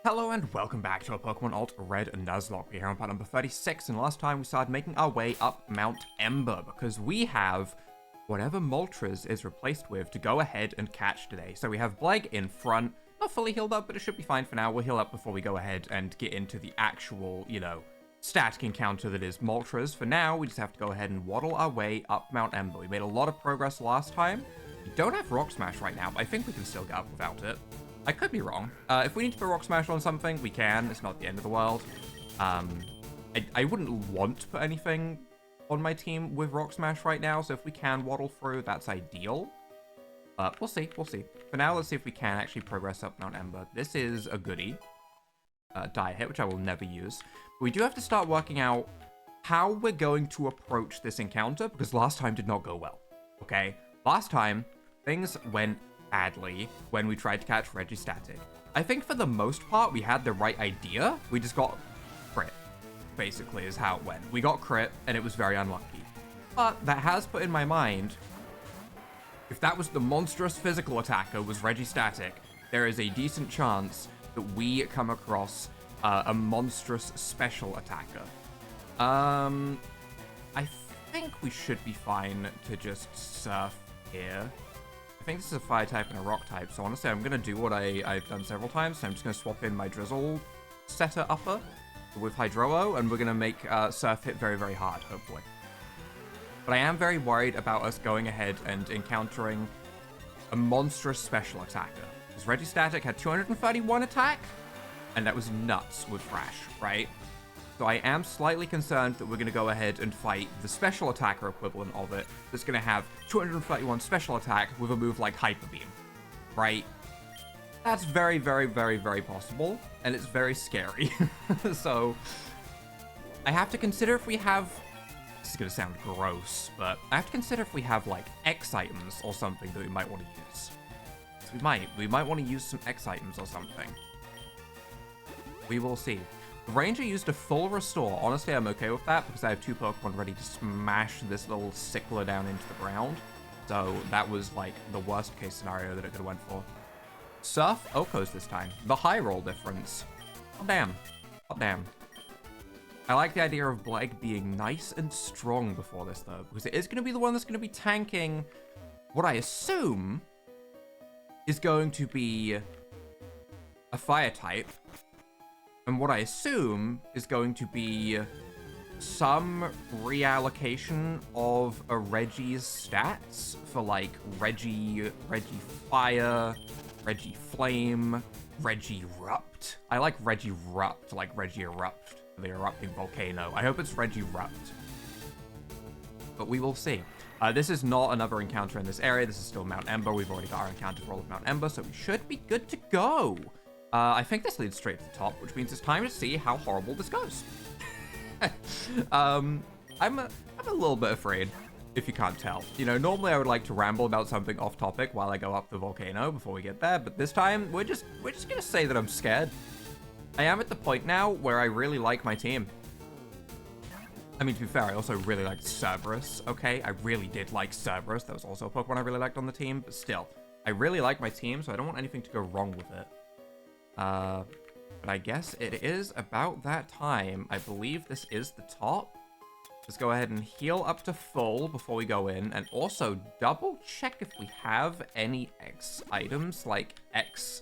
Hello and welcome back to our Pokemon AlteRed and Nuzlocke. We're here on part number 36, and last time we started making our way up Mount Ember because we have whatever Moltres is replaced with to go ahead and catch today. So we have Bleg in front, not fully healed up, but it should be fine for now. We'll heal up before we go ahead and get into the actual, static encounter that is Moltres. For now, we just have to go ahead and waddle our way up Mount Ember. We made a lot of progress last time. We don't have Rock Smash right now, but I think we can still get up without it. I could be wrong. If we need to put Rock Smash on something, we can. It's not the end of the world. I wouldn't want to put anything on my team with Rock Smash right now, so if we can waddle through, that's ideal. But we'll see, we'll see. For now, let's see if we can actually progress up Mount Ember. This is a goodie. Diet Hit, which I will never use. But we do have to start working out how we're going to approach this encounter, because last time did not go well, okay? Last time, things went badly when we tried to catch Registatic. I think for the most part, we had the right idea. We just got crit, basically, is how it went. We got crit, and it was very unlucky. But that has put in my mind, if that was the monstrous physical attacker was Registatic, there is a decent chance that we come across a monstrous special attacker. I think we should be fine to just surf here. I think this is a fire type and a rock type, so honestly, I'm going to do what I've done several times. So I'm just going to swap in my Drizzle setter upper with Hydro-O, and we're going to make Surf hit very, very hard, hopefully. But I am very worried about us going ahead and encountering a monstrous special attacker. Because Registatic had 231 attack, and that was nuts with Thrash, right? So I am slightly concerned that we're going to go ahead and fight the special attacker equivalent of it that's going to have 231 special attack with a move like Hyper Beam, right? That's very, very, very, very possible, and it's very scary. So I have to consider if we have... This is going to sound gross, but I have to consider if we have, like, X items or something that we might want to use. So we might want to use some X items or something. We will see. The Ranger used a full restore. Honestly, I'm okay with that because I have two Pokemon ready to smash this little Sickler down into the ground. So that was like the worst case scenario that it could have went for. Surf Okos this time. The high roll difference. Oh, damn. Oh, damn. I like the idea of Bleg being nice and strong before this, though, because it is going to be the one that's going to be tanking what I assume is going to be a fire type. And what I assume is going to be some reallocation of a Regi's stats for, like, Regi Fire, Regi Flame, Regirupt. I like Regirupt, like Regirupt, the erupting volcano. I hope it's Regirupt. But we will see. This is not another encounter in this area. This is still Mount Ember. We've already got our encounter for all of Mount Ember, so we should be good to go. I think this leads straight to the top, which means it's time to see how horrible this goes. I'm a little bit afraid, if you can't tell. You know, normally I would like to ramble about something off topic while I go up the volcano before we get there, but this time we're just gonna say that I'm scared. I am at the point now where I really like my team. I mean, to be fair, I also really liked Cerberus, okay? I really did like Cerberus. That was also a Pokemon I really liked on the team, but still. I really like my team, so I don't want anything to go wrong with it. But I guess it is about that time. I believe this is the top. Let's go ahead and heal up to full before we go in, and also double check if we have any X items, like X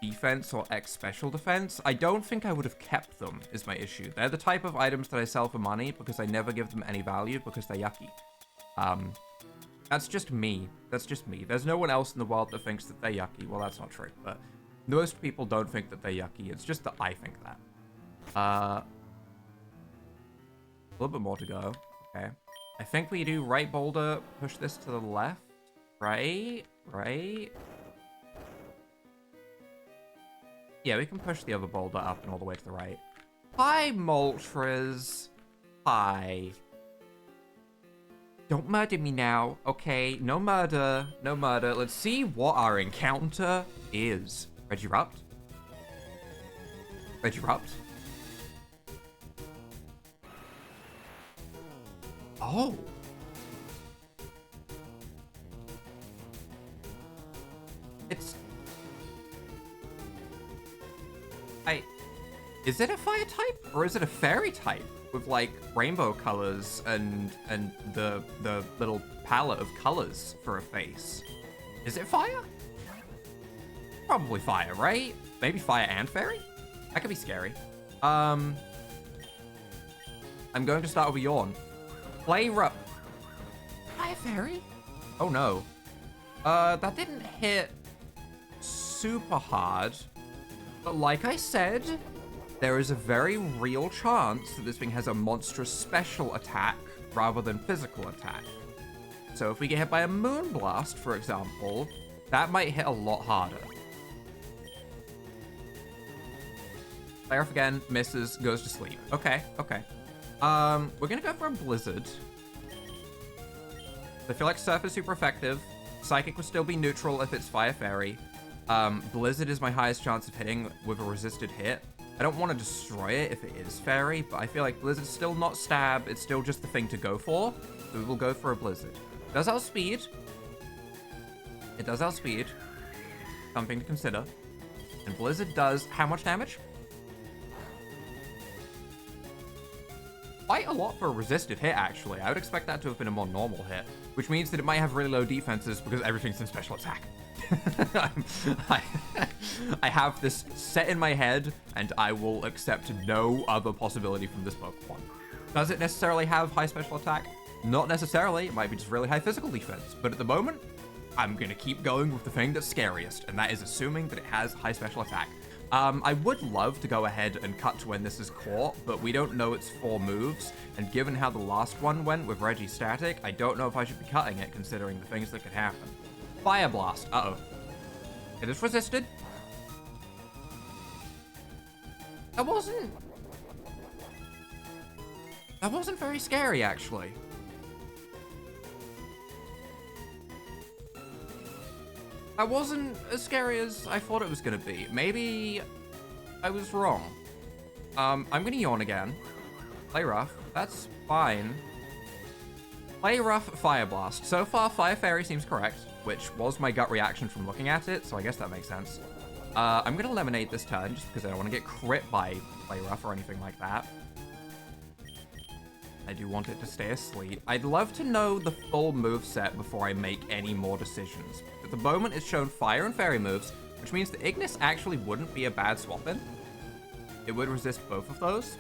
defense or X special defense. I don't think I would have kept them, is my issue. They're the type of items that I sell for money because I never give them any value because they're yucky. That's just me. That's just me. There's no one else in the world that thinks that they're yucky. Well, that's not true, but most people don't think that they're yucky. It's just that I think that. A little bit more to go. Okay. I think we do right boulder, push this to the left. Right? Right? Yeah, we can push the other boulder up and all the way to the right. Hi, Moltres. Hi. Don't murder me now, okay? No murder. No murder. Let's see what our encounter is. Regirupt? Regirupt? Oh. It's... Is it a fire type or is it a fairy type with like rainbow colors and the little palette of colors for a face? Is it fire? Probably fire, right? Maybe fire and fairy? That could be scary. I'm going to start with a yawn. Play Fire fairy? Oh no. That didn't hit super hard. But like I said, there is a very real chance that this thing has a monstrous special attack rather than physical attack. So if we get hit by a Moonblast, for example, that might hit a lot harder. Play off again, misses, goes to sleep. Okay, okay. We're gonna go for a Blizzard. I feel like Surf is super effective. Psychic would still be neutral if it's Fire Fairy. Blizzard is my highest chance of hitting with a resisted hit. I don't want to destroy it if it is Fairy, but I feel like Blizzard's still not stab. It's still just the thing to go for. So we will go for a Blizzard. Does outspeed. It does outspeed. Something to consider. And Blizzard does how much damage? Quite a lot for a resisted hit, actually. I would expect that to have been a more normal hit, which means that it might have really low defenses because everything's in special attack. I have this set in my head, and I will accept no other possibility from this Pokemon. Does it necessarily have high special attack? Not necessarily. It might be just really high physical defense. But at the moment, I'm going to keep going with the thing that's scariest, and that is assuming that it has high special attack. I would love to go ahead and cut to when this is caught, but we don't know its 4 moves, and given how the last one went with Regi Static, I don't know if I should be cutting it considering the things that could happen. Fire Blast. Uh-oh. It is resisted. That wasn't very scary, actually. That wasn't as scary as I thought it was going to be. Maybe I was wrong. I'm going to yawn again. Play Rough. That's fine. Play Rough, Fire Blast. So far, Fire Fairy seems correct, which was my gut reaction from looking at it, so I guess that makes sense. I'm going to Lemonade this turn, just because I don't want to get crit by Play Rough or anything like that. I do want it to stay asleep. I'd love to know the full moveset before I make any more decisions. At the moment, it's shown Fire and Fairy moves, which means that Ignis actually wouldn't be a bad swap-in. It would resist both of those.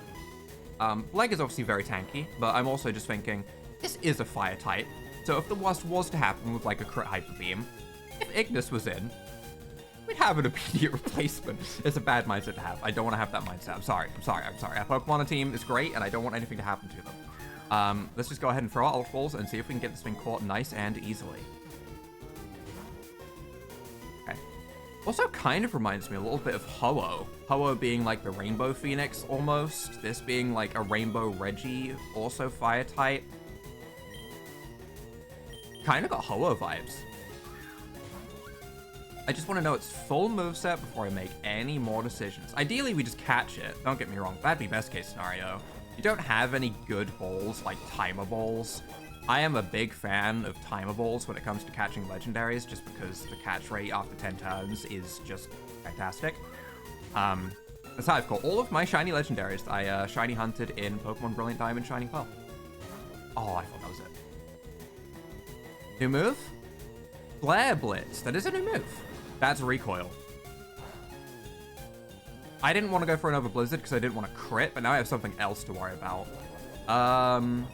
Leg is obviously very tanky, but I'm also just thinking, this is a Fire type, so if the worst was to happen with like a crit Hyper Beam, if Ignis was in, we'd have an immediate replacement. It's a bad mindset to have. I don't want to have that mindset. I'm sorry. Our Pokemon on the team is great, and I don't want anything to happen to them. Let's just go ahead and throw out Ultra Balls and see if we can get this thing caught nice and easily. Okay. Also kind of reminds me a little bit of Ho-Oh. Ho-Oh being like the Rainbow Phoenix almost. This being like a Rainbow Regi, also Fire type. Kind of got Ho-Oh vibes. I just want to know its full moveset before I make any more decisions. Ideally, we just catch it. Don't get me wrong. That'd be best case scenario. You don't have any good balls like Timer Balls. I am a big fan of Timer Balls when it comes to catching legendaries, just because the catch rate after 10 turns is just fantastic. That's how I've caught all of my shiny legendaries that I shiny hunted in Pokemon Brilliant Diamond, Shining Pearl. Oh, I thought that was it. New move? Flare Blitz. That is a new move. That's Recoil. I didn't want to go for another Blizzard because I didn't want to crit, but now I have something else to worry about. I'm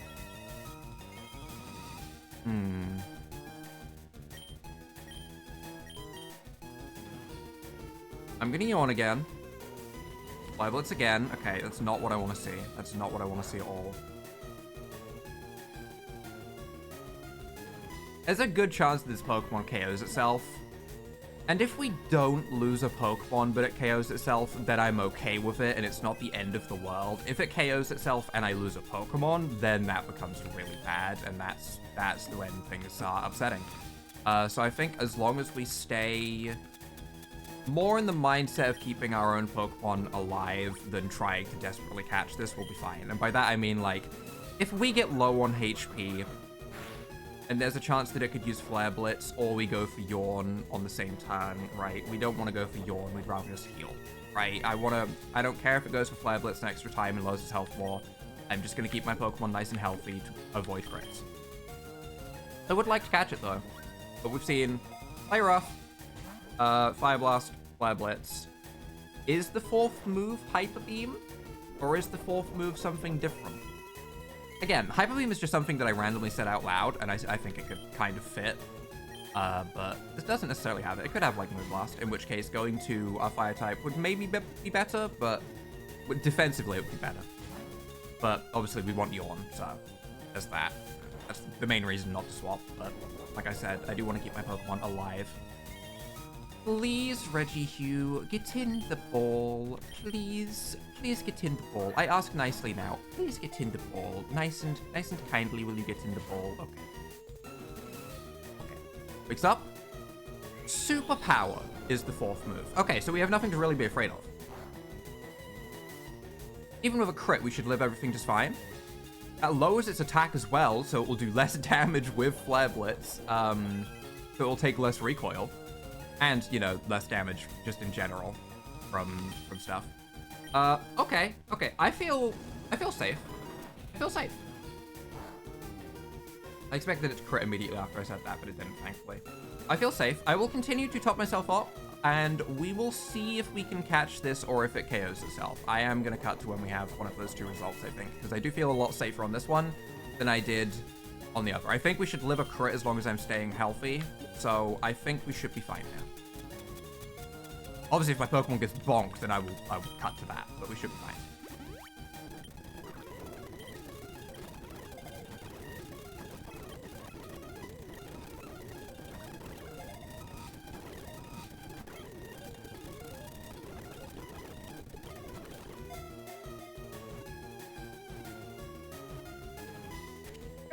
gonna yawn again. Fly Blitz again. Okay, that's not what I want to see. That's not what I want to see at all. There's a good chance that this Pokemon KOs itself. And if we don't lose a Pokemon, but it KOs itself, then I'm okay with it, and it's not the end of the world. If it KOs itself and I lose a Pokemon, then that becomes really bad, and that's when things are upsetting. So I think as long as we stay more in the mindset of keeping our own Pokemon alive than trying to desperately catch this, we'll be fine. And by that I mean, like, if we get low on HP, and there's a chance that it could use Flare Blitz, or we go for Yawn on the same turn, right? We don't want to go for Yawn, we'd rather just heal. right? I don't care if it goes for Flare Blitz an extra time and lowers his health more. I'm just going to keep my Pokemon nice and healthy to avoid crits. I would like to catch it, though. But we've seen Play Rough, Fire Blast, Flare Blitz. Is the fourth move Hyper Beam? Or is the fourth move something different? Again, Hyper Beam is just something that I randomly said out loud, and I think it could kind of fit. But this doesn't necessarily have it. It could have, like, Moon Blast, in which case going to a Fire type would maybe be better, but defensively it would be better. But obviously we want Yawn, so there's that. That's the main reason not to swap, but like I said, I do want to keep my Pokemon alive. Please, Regihue, get in the ball. Please get in the ball. I ask nicely now. Please get in the ball. Nice and kindly will you get in the ball? Okay. Wakes up. Superpower is the fourth move. Okay, so we have nothing to really be afraid of. Even with a crit, we should live everything just fine. That lowers its attack as well, so it will do less damage with Flare Blitz. So it will take less recoil. And, you know, less damage just in general from stuff. Okay. I feel safe. I feel safe. I expected it to crit immediately after I said that, but it didn't, thankfully. I feel safe. I will continue to top myself up, and we will see if we can catch this or if it KOs itself. I am going to cut to when we have one of those two results, I think, because I do feel a lot safer on this one than I did on the other. I think we should live a crit as long as I'm staying healthy, so I think we should be fine now. Obviously, if my Pokemon gets bonked, then I will cut to that, but we should be fine.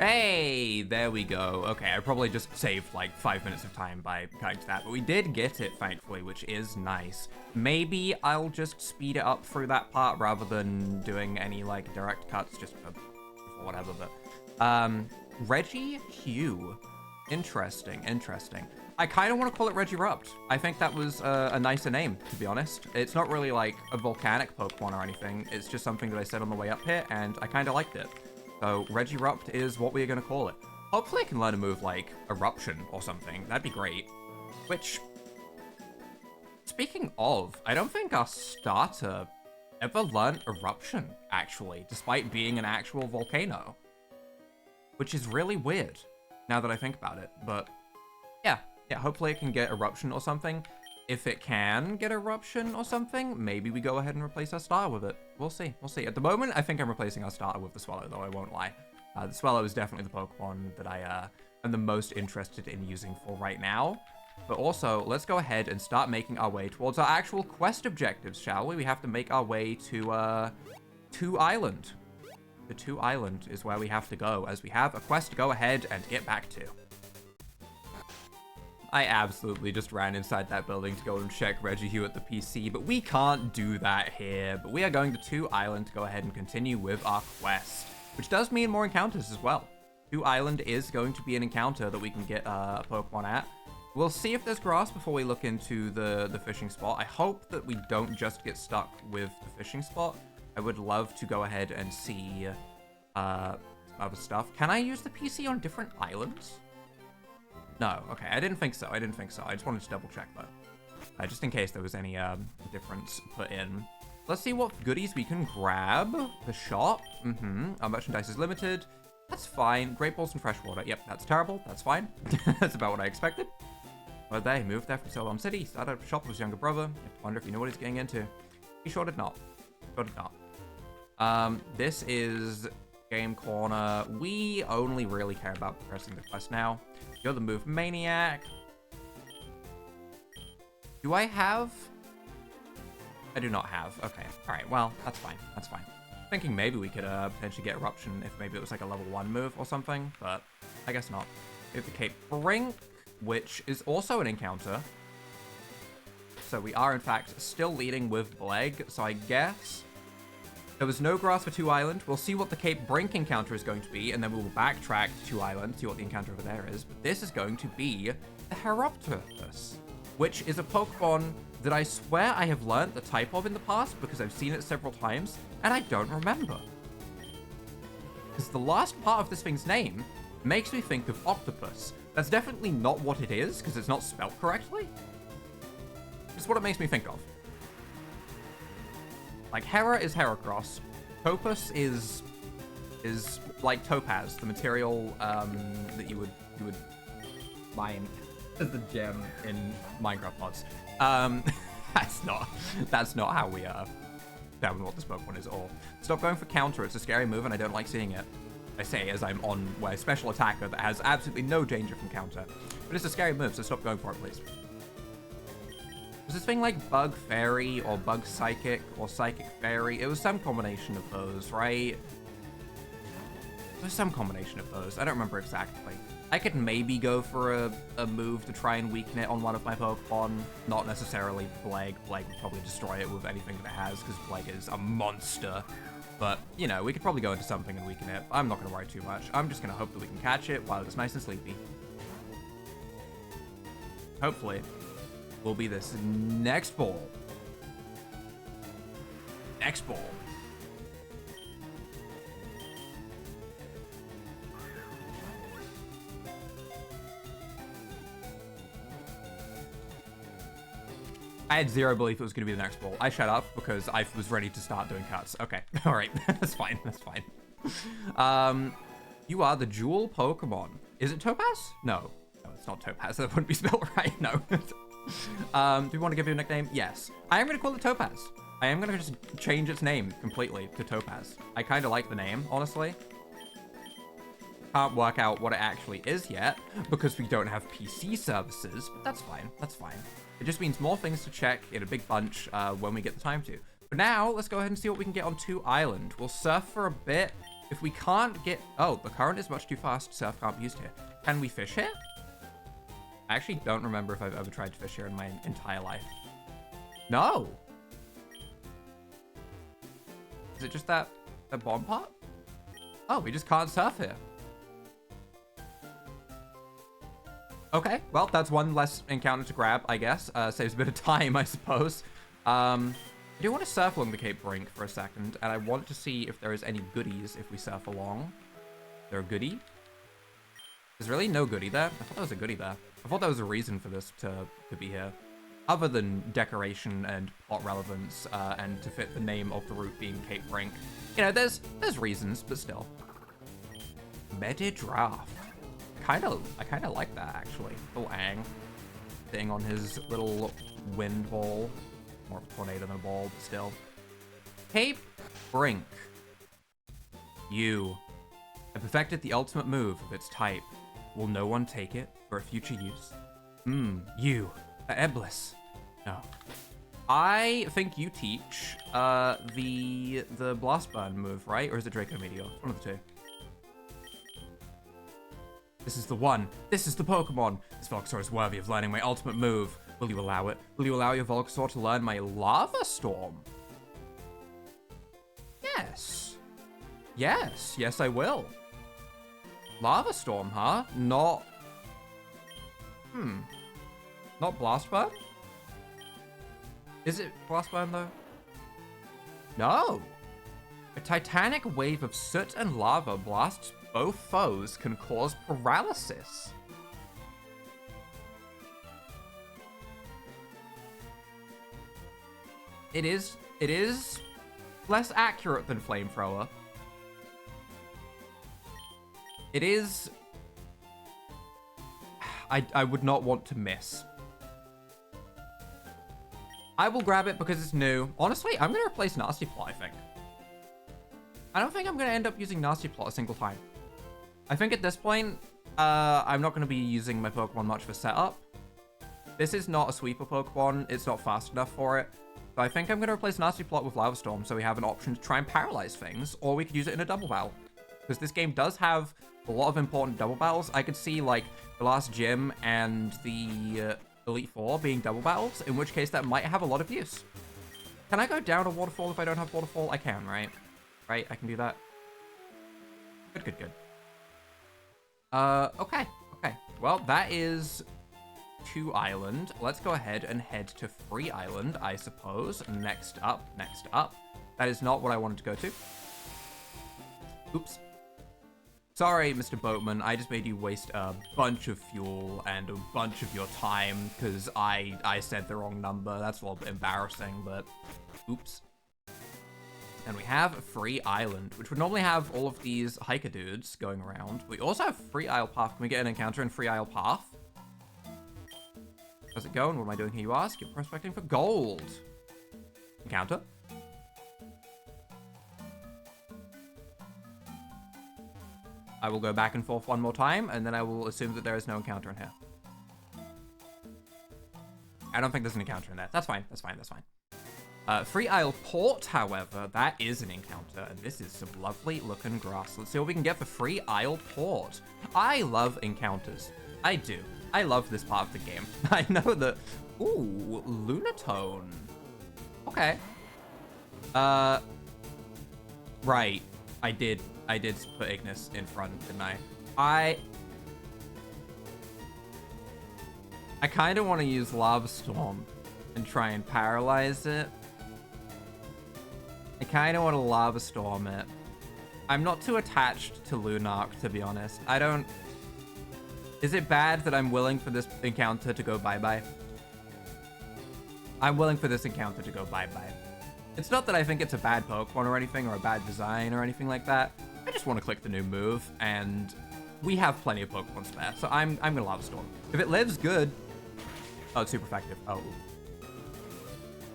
Hey, there we go. Okay, I probably just saved like 5 minutes of time by cutting to that, but we did get it, thankfully, which is nice. Maybe I'll just speed it up through that part rather than doing any like direct cuts just for whatever, but Regihue. Interesting. I kind of want to call it Regirupt. I think that was a nicer name, to be honest. It's not really like a volcanic Pokemon or anything. It's just something that I said on the way up here, and I kind of liked it. So Regirupt is what we are going to call it. Hopefully I can learn a move like Eruption or something. That'd be great. Which, speaking of, I don't think our starter ever learned Eruption, actually, despite being an actual volcano. Which is really weird, now that I think about it. But yeah, hopefully it can get Eruption or something. If it can get Eruption or something, maybe we go ahead and replace our starter with it. We'll see. At the moment, I think I'm replacing our starter with the Swallow, though, I won't lie. The Swallow is definitely the Pokemon that I am the most interested in using for right now. But also, let's go ahead and start making our way towards our actual quest objectives, shall we? We have to make our way to 2 Island. The 2 Island is where we have to go, as we have a quest to go ahead and get back to. I absolutely just ran inside that building to go and check Regihue at the PC, but we can't do that here. But we are going to 2 Island to go ahead and continue with our quest, which does mean more encounters as well. 2 Island is going to be an encounter that we can get a Pokemon at. We'll see if there's grass before we look into the fishing spot. I hope that we don't just get stuck with the fishing spot. I would love to go ahead and see other stuff. Can I use the PC on different islands? No, okay, I didn't think so. I just wanted to double check though. Just in case there was any difference put in. Let's see what goodies we can grab. The shop, our merchandise is limited. That's fine. Great balls and fresh water. Yep, that's terrible. That's fine. That's about what I expected. Well, they moved there from Ceylon City. Started up a shop with his younger brother. I wonder if he knew what he's getting into. He sure did not. This is Game Corner. We only really care about progressing the quest now. You're the Move Maniac. Do I have? I do not have. Okay. All right. Well, that's fine. Thinking maybe we could potentially get Eruption if maybe it was like a level 1 move or something, but I guess not. We have the Cape Brink, which is also an encounter. So we are, in fact, still leading with Bleg, so I guess there was no grass for 2 Island. We'll see what the Cape Brink encounter is going to be, and then we will backtrack to 2 Island, see what the encounter over there is. But this is going to be the Heropterus. which is a Pokemon that I swear I have learned the type of in the past because I've seen it several times, and I don't remember. Because the last part of this thing's name makes me think of octopus. That's definitely not what it is, because it's not spelled correctly. It's what it makes me think of. Like, Hera is Heracross. Topaz is like topaz, the material that you would mine as the gem in Minecraft mods. That's not how we determine what this Pokemon is at all. Stop going for counter. It's a scary move, and I don't like seeing it. I say as I'm on my special attacker that has absolutely no danger from counter, but it's a scary move, so stop going for it, please. Was this thing like Bug Fairy or Bug Psychic or Psychic Fairy? It was some combination of those, right? It was some combination of those. I don't remember exactly. I could maybe go for a move to try and weaken it on one of my Pokemon. Not necessarily Plague. Plague would probably destroy it with anything that it has, because Plague is a monster. But, you know, we could probably go into something and weaken it. I'm not going to worry too much. I'm just going to hope that we can catch it while it's nice and sleepy. Hopefully, will be this next ball. Next ball. I had zero belief it was going to be the next ball. I shut up because I was ready to start doing cuts. Okay, all right, that's fine, that's fine. You are the Jewel Pokemon. Is it Topaz? No, it's not Topaz. That wouldn't be spelled right, no. Do we want to give you a nickname? Yes. I am going to call it Topaz. I am going to just change its name completely to Topaz. I kind of like the name, honestly. Can't work out what it actually is yet because we don't have PC services, but that's fine, that's fine. It just means more things to check in a big bunch when we get the time to. But now, let's go ahead and see what we can get on 2 Island. We'll surf for a bit. If we can't get... Oh, the current is much too fast. Surf can't be used here. Can we fish here? I actually don't remember if I've ever tried to fish here in my entire life. No! Is it just that bomb pot? Oh, we just can't surf here. Okay, well, that's one less encounter to grab, I guess. Saves a bit of time, I suppose. I do want to surf along the Cape Brink for a second, and I want to see if there is any goodies if we surf along. Is there a goodie? There's really no goodie there? I thought there was a goodie there. I thought there was a reason for this to be here. Other than decoration and plot relevance, and to fit the name of the route being Cape Brink. You know, there's reasons, but still. Medidraft. I kind of like that, actually. Little Aang sitting on his little wind ball. More of a tornado than a ball, but still. Cape Brink. You have perfected the ultimate move of its type. Will no one take it for a future use? You. The Eblis. No. I think you teach the Blast Burn move, right? Or is it Draco Meteor? One of the two. This is the one. This is the Pokemon. This Volcasaur is worthy of learning my ultimate move. Will you allow it? Will you allow your Volcasaur to learn my Lava Storm? Yes. Yes. Yes, I will. Lava Storm, huh? Not... Not Blast Burn? Is it Blast Burn, though? No. A titanic wave of soot and lava blasts both foes, can cause paralysis. It is less accurate than Flamethrower. It is... I would not want to miss. I will grab it because it's new. Honestly, I'm going to replace Nasty Plot, I think. I don't think I'm going to end up using Nasty Plot a single time. I think at this point, I'm not going to be using my Pokemon much for setup. This is not a sweeper Pokemon. It's not fast enough for it. So I think I'm going to replace Nasty Plot with Lava Storm so we have an option to try and paralyze things, or we could use it in a double battle. Because this game does have a lot of important double battles. I could see, like, the last gym and the Elite Four being double battles, in which case that might have a lot of use. Can I go down a waterfall if I don't have waterfall? I can, right? Right, I can do that. Good. Okay. Well, that is to Island. Let's go ahead and head to Free Island, I suppose. Next up, next up. That is not what I wanted to go to. Oops. Sorry, Mr. Boatman, I just made you waste a bunch of fuel and a bunch of your time because I said the wrong number. That's a little bit embarrassing, but oops. And we have Free Island, which would normally have all of these hiker dudes going around. We also have Free Isle Path. Can we get an encounter in Free Isle Path? How's it going? What am I doing here, you ask? You're prospecting for gold. Encounter? I will go back and forth one more time, and then I will assume that there is no encounter in here. I don't think there's an encounter in there. That's fine, that's fine, that's fine. Free Isle Port, however, that is an encounter, and this is some lovely looking grass. Let's see what we can get for Free Isle Port. I love encounters. I do. I love this part of the game. I know that... Ooh, Lunatone. Okay. Right. I did put Ignis in front, didn't I? I kind of want to use Lava Storm and try and paralyze it. I kind of want to Lava Storm it. I'm not too attached to Lunark, to be honest. I don't... Is it bad that I'm willing for this encounter to go bye-bye? I'm willing for this encounter to go bye-bye. It's not that I think it's a bad Pokemon or anything, or a bad design or anything like that. I just want to click the new move, and we have plenty of Pokemon spare, so I'm gonna Lava Storm. If it lives, good. Oh, it's super effective. Oh.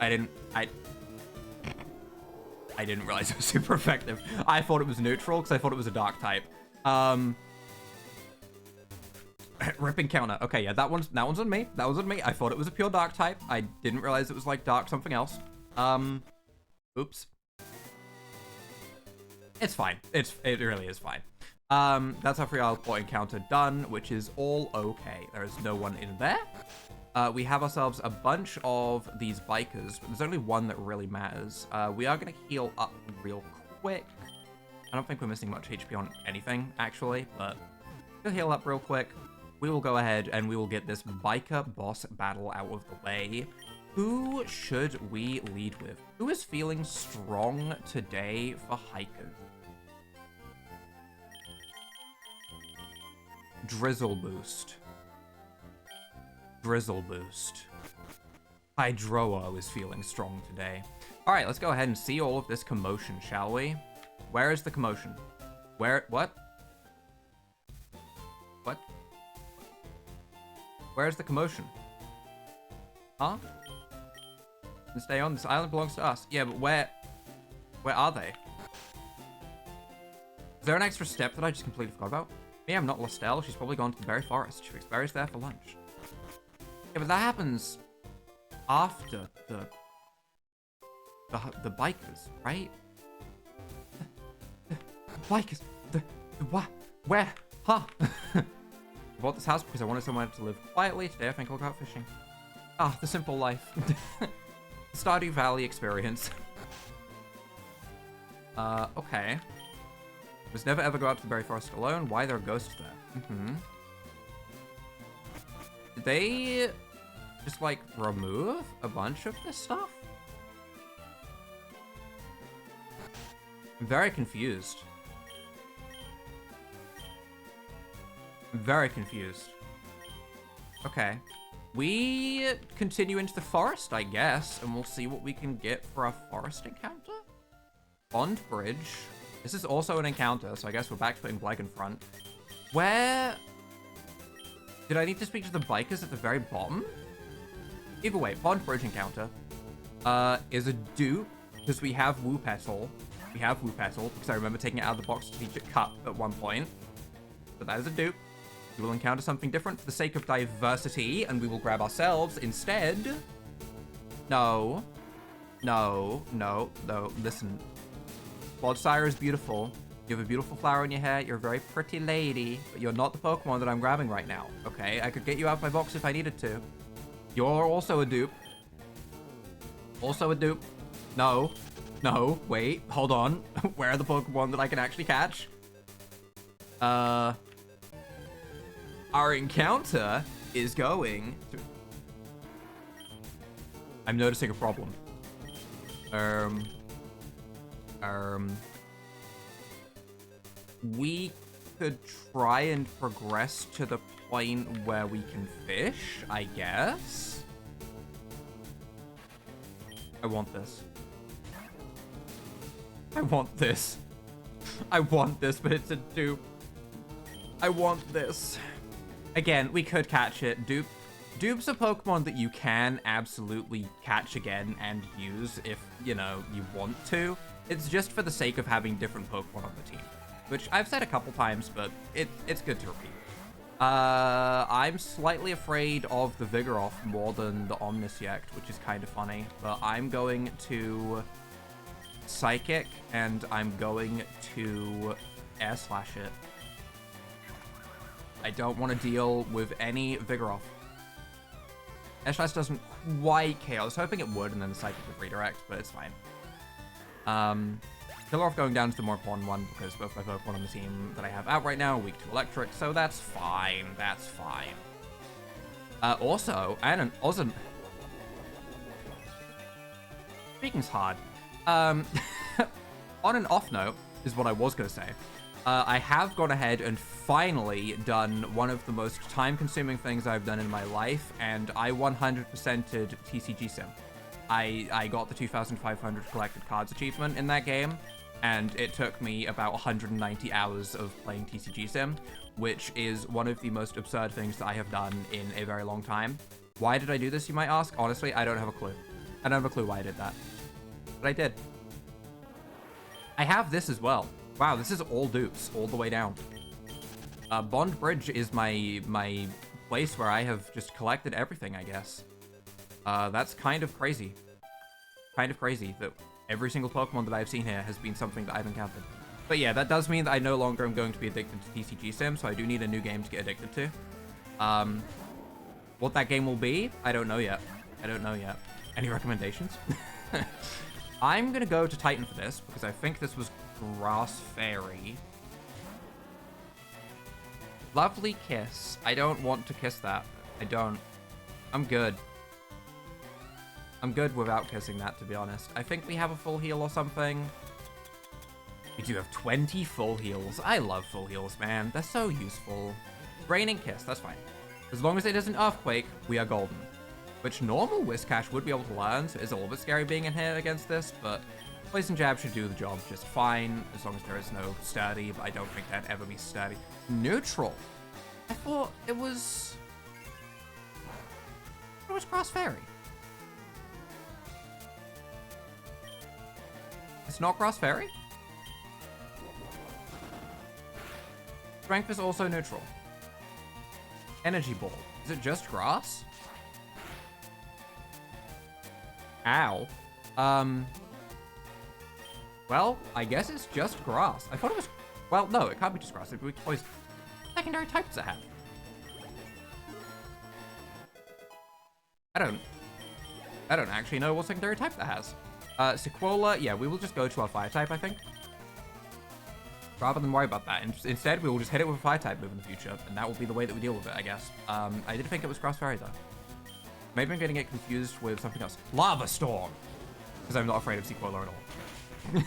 I didn't realize it was super effective. I thought it was neutral, because I thought it was a dark type. Rip encounter. Okay, yeah, that one's on me. That was on me. I thought it was a pure dark type. I didn't realize it was like dark something else. Oops. It's fine. It really is fine. That's our Free Isle Port encounter done, which is all okay. There is no one in there. We have ourselves a bunch of these bikers, but there's only one that really matters. We are going to heal up real quick. I don't think we're missing much HP on anything, actually, but we'll heal up real quick. We will go ahead and we will get this biker boss battle out of the way. Who should we lead with? Who is feeling strong today for hikers? Drizzle Boost. Drizzle Boost. Hydroa is feeling strong today. All right, let's go ahead and see all of this commotion, shall we? Where is the commotion? Where? What? What? Where's the commotion? Huh? Stay on. This island belongs to us. Yeah, but where are they? Is there an extra step that I just completely forgot about? Me, I'm not Lostelle. She's probably gone to the berry forest. She picks berries there for lunch. Yeah, but that happens after the bikers, right? The bikers. What? Where? Huh? I bought this house because I wanted somewhere to live quietly. Today I think I'll go out fishing. Ah, the simple life. Stardew Valley experience. Okay. Must never ever go out to the berry forest alone. Why there are ghosts there? Did they just like remove a bunch of this stuff? I'm very confused. I'm very confused. Okay. We continue into the forest, I guess, and we'll see what we can get for our forest encounter. Bond Bridge. This is also an encounter, so I guess we're back to putting Blag in front. Where... Did I need to speak to the bikers at the very bottom? Either way, Bond Bridge encounter is a dupe, because we have Woo Petal. We have Woo Petal, because I remember taking it out of the box to teach it Cut at one point. But that is a dupe. We will encounter something different for the sake of diversity, and we will grab ourselves instead. No. No. No. No. Listen. Blodsire is beautiful. You have a beautiful flower in your hair. You're a very pretty lady, but you're not the Pokemon that I'm grabbing right now, okay? I could get you out of my box if I needed to. You're also a dupe. Also a dupe. No. No. Wait. Hold on. Where are the Pokemon that I can actually catch? Our encounter is going to... I'm noticing a problem. We could try and progress to the point where we can fish, I guess. I want this. I want this. I want this, but it's a dupe. I want this. Again, we could catch it. Dupe's a Pokemon that you can absolutely catch again and use if, you know, you want to. It's just for the sake of having different Pokemon on the team, which I've said a couple times, but it's good to repeat. I'm slightly afraid of the Vigoroth more than the Omniscience, which is kind of funny, but I'm going to Psychic, and I'm going to Air Slash it. I don't want to deal with any Vigoroth. Air Slash doesn't quite KO. I was hoping it would, and then the Psychic would redirect, but it's fine. Killeroff going down to the more important one, because both my Pokemon on the team that I have out right now are weak to Electric, so that's fine. That's fine. Also, and an Ozan... Speaking's hard. On an off note, is what I was going to say. I have gone ahead and finally done one of the most time-consuming things I've done in my life, and I 100%ed TCG Sim. I got the 2,500 collected cards achievement in that game, and it took me about 190 hours of playing TCG Sim, which is one of the most absurd things that I have done in a very long time. Why did I do this, you might ask? Honestly, I don't have a clue. I don't have a clue why I did that. But I did. I have this as well. Wow, this is all dupes, all the way down. Bond Bridge is my place where I have just collected everything, I guess. That's kind of crazy. Kind of crazy that every single Pokemon that I've seen here has been something that I've encountered. But yeah, that does mean that I no longer am going to be addicted to TCG Sim, so I do need a new game to get addicted to. What that game will be, I don't know yet. I don't know yet. Any recommendations? I'm gonna go to Titan for this, because I think this was Grass Fairy. Lovely Kiss. I don't want to kiss that. I don't. I'm good. I'm good without kissing that, to be honest. I think we have a full heal or something. We do have 20 full heals. I love full heals, man. They're so useful. Raining Kiss, that's fine. As long as it isn't Earthquake, we are golden. Which normal Whiscash would be able to learn, so it's a little bit scary being in here against this, but Poison Jab should do the job just fine, as long as there is no Sturdy, but I don't think that'd ever be Sturdy. Neutral. I thought it was... It was Grass Fairy. It's not Grass Fairy? Strength is also neutral. Energy Ball. Is it just grass? Ow. Well, I guess it's just grass. I thought it was... Well, no, it can't be just grass. It would be poison. What secondary type does it have? I don't actually know what secondary type that has. Sequoia, yeah, we will just go to our fire type, I think. Rather than worry about that. Instead, we will just hit it with a fire type move in the future, and that will be the way that we deal with it, I guess. I did think it was Grass Fairy, though. Maybe I'm getting it confused with something else. Lava Storm! Because I'm not afraid of Sequoia at all.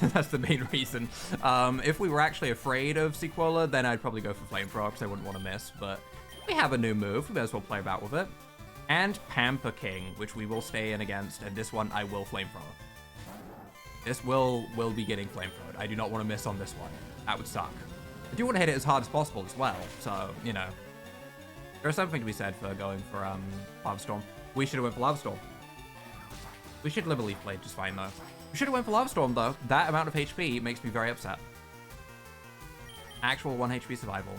That's the main reason. If we were actually afraid of Sequoia, then I'd probably go for Flamethrower, because I wouldn't want to miss, but we have a new move. We may as well play about with it. And Pamper King, which we will stay in against, and this one I will Flamethrower. This will be getting Flamethrowed. I do not want to miss on this one. That would suck. I do want to hit it as hard as possible as well, so, you know. There's something to be said for going for Lava Storm. We should have went for Lava Storm. We should live a Leaf Blade just fine, though. We should have went for Lava Storm, though. That amount of HP makes me very upset. Actual 1 HP survival.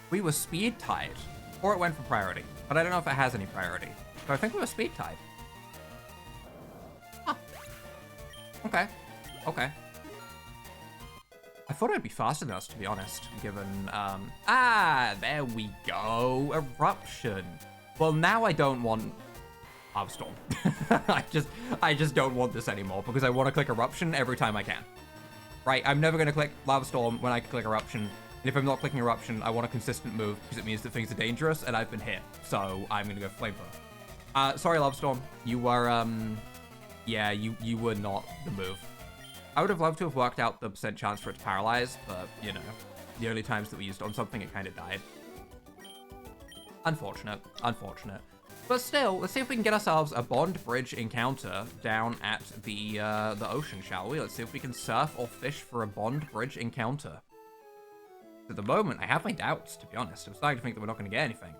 We were Speed tied, or it went for priority, but I don't know if it has any priority. So I think we were Speed tied. Huh. Okay. Okay. I thought I'd be faster than us, to be honest, given, there we go. Eruption. Well, now I don't want Lava Storm. I just don't want this anymore, because I want to click Eruption every time I can. Right, I'm never going to click Lava Storm when I can click Eruption And if I'm not clicking Eruption, I want a consistent move because it means that things are dangerous and I've been hit. So I'm going to go Flamethrower. Sorry, Lovestorm. You were, yeah, you were not the move. I would have loved to have worked out the percent chance for it to paralyze, but, you know, the only times that we used on something, it kind of died. Unfortunate. Unfortunate. But still, let's see if we can get ourselves a Bond Bridge encounter down at the ocean, shall we? Let's see if we can surf or fish for a Bond Bridge encounter. At the moment, I have my doubts, to be honest. I'm starting to think that we're not going to get anything.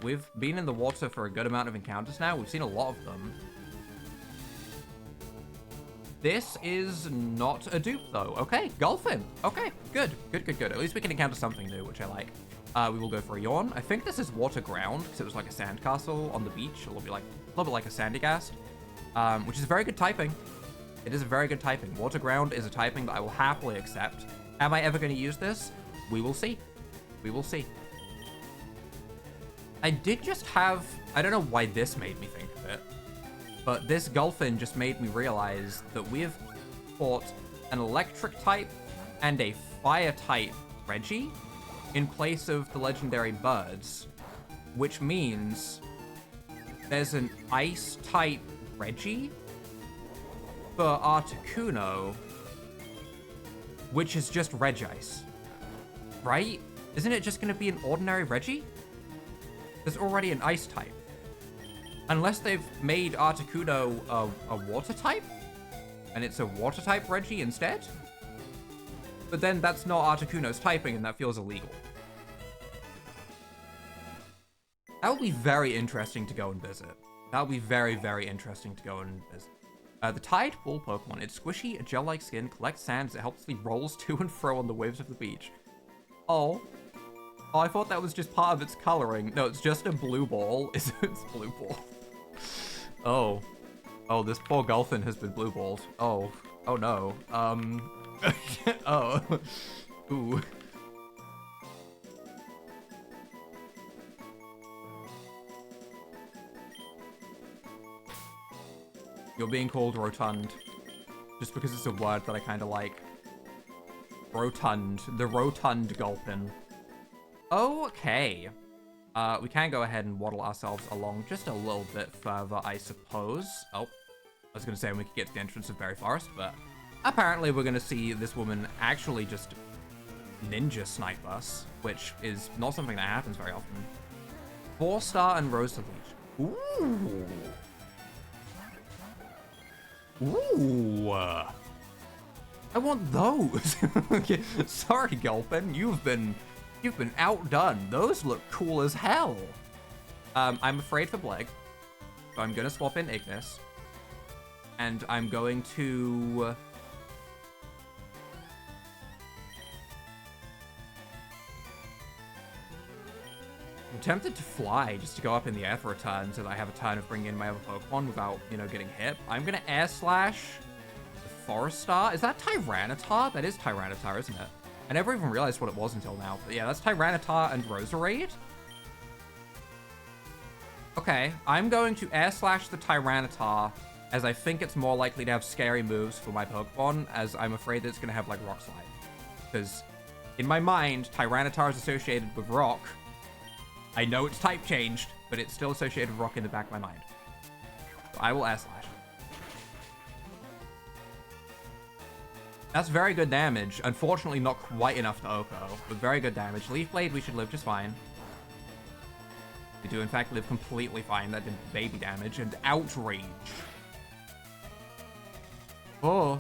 We've been in the water for a good amount of encounters now. We've seen a lot of them. This is not a dupe, though. Okay, Golfin. Okay, good. Good, good, good. At least we can encounter something new, which I like. We will go for a Yawn. I think this is Water Ground, because it was like a sandcastle on the beach. A little bit like a Sandygast, which is very good typing. It is a very good typing. Water Ground is a typing that I will happily accept. Am I ever going to use this? We will see. We will see. I did just have... I don't know why this made me think of it, but this Golfin just made me realize that we have fought an electric type and a fire type Regi in place of the legendary birds, which means there's an ice type Regi for Articuno, which is just Regice, right? Isn't it just going to be an ordinary Regi? There's already an ice type. Unless they've made Articuno a water type, and it's a water type Regi instead. But then that's not Articuno's typing, and that feels illegal. That would be very interesting to go and visit. That would be very, very interesting to go and visit. The Tide Pool Pokemon. It's squishy, a gel-like skin, collects sand as it helpfully rolls to and fro on the waves of the beach. Oh. Oh, I thought that was just part of its coloring. No, it's just a blue ball. It's blue ball. Oh. Oh, this poor Golfin has been blue balled. Oh. Oh no. Oh. Ooh. You're being called Rotund. Just because it's a word that I kind of like. Rotund. The Rotund Gulpin. Okay. We can go ahead and waddle ourselves along just a little bit further, I suppose. Oh. I was going to say we could get to the entrance of Berry Forest, but apparently we're going to see this woman actually just ninja snipe us, which is not something that happens very often. 4-star and Rose to Leech. Ooh. Ooh. I want those. Okay. Sorry, Gulpin. You've been outdone. Those look cool as hell. I'm afraid for Bleg, so I'm gonna swap in Ignis. And I'm going to... I'm tempted to fly just to go up in the air for a turn so that I have a turn of bringing in my other Pokemon without, you know, getting hit. I'm going to Air Slash the Forest Star. Is that Tyranitar? That is Tyranitar, isn't it? I never even realized what it was until now. But yeah, that's Tyranitar and Roserade. Okay, I'm going to Air Slash the Tyranitar, as I think it's more likely to have scary moves for my Pokemon, as I'm afraid that it's going to have, like, Rock Slide. Because in my mind, Tyranitar is associated with Rock. I know it's type changed, but it's still associated with Rock in the back of my mind. So I will Air Slash. That's very good damage. Unfortunately, not quite enough to Oko, but very good damage. Leaf Blade, we should live just fine. We do, in fact, live completely fine. That did baby damage. And Outrage. Oh.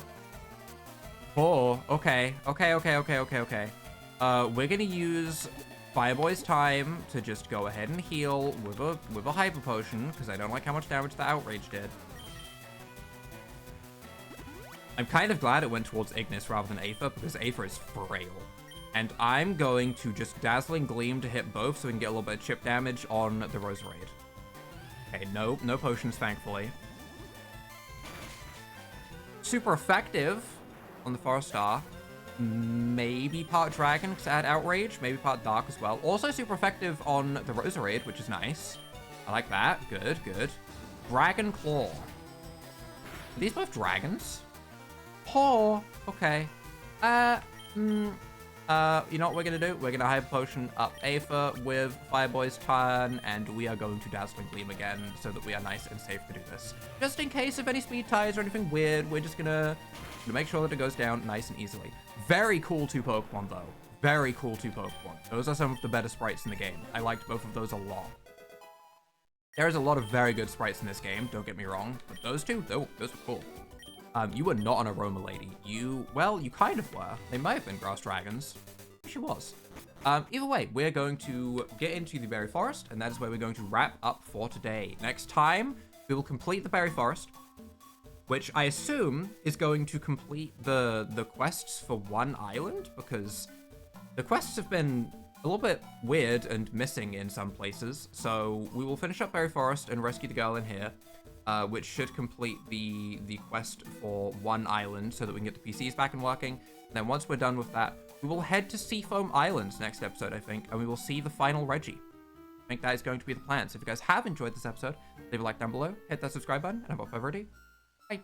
Oh, okay. Okay. We're gonna use Fireboy's time to just go ahead and heal with a Hyper Potion, because I don't like how much damage the Outrage did. I'm kind of glad it went towards Ignis rather than Aether, because Aether is frail. And I'm going to just Dazzling Gleam to hit both so we can get a little bit of chip damage on the Roserade. Okay, no potions, thankfully. Super effective on the Forest Star. Maybe part Dragon because I had Outrage. Maybe part Dark as well. Also super effective on the Roserade, which is nice. I like that. Good. Dragon Claw. Are these both dragons? Oh, okay. You know what we're gonna do? We're gonna Hyper Potion up Aether with Fireboy's turn, and we are going to Dazzling Gleam again, so that we are nice and safe to do this. Just in case of any speed ties or anything weird, we're just gonna make sure that it goes down nice and easily. Very cool 2 Pokemon, though. Very cool 2 Pokemon. Those are some of the better sprites in the game. I liked both of those a lot. There's a lot of very good sprites in this game, don't get me wrong, but those two, those were cool. You were not an Aroma Lady. Well, you kind of were. They might have been Grass Dragons. She was. Either way, we're going to get into the Berry Forest, and that is where we're going to wrap up for today. Next time, we will complete the Berry Forest, which I assume is going to complete the quests for one island, because the quests have been a little bit weird and missing in some places. So we will finish up Berry Forest and rescue the girl in here. Which should complete the quest for one island so that we can get the PCs back and working. And then once we're done with that, we will head to Seafoam Islands next episode, I think, and we will see the final REGI. I think that is going to be the plan. So if you guys have enjoyed this episode, leave a like down below, hit that subscribe button, and without further ado, bye.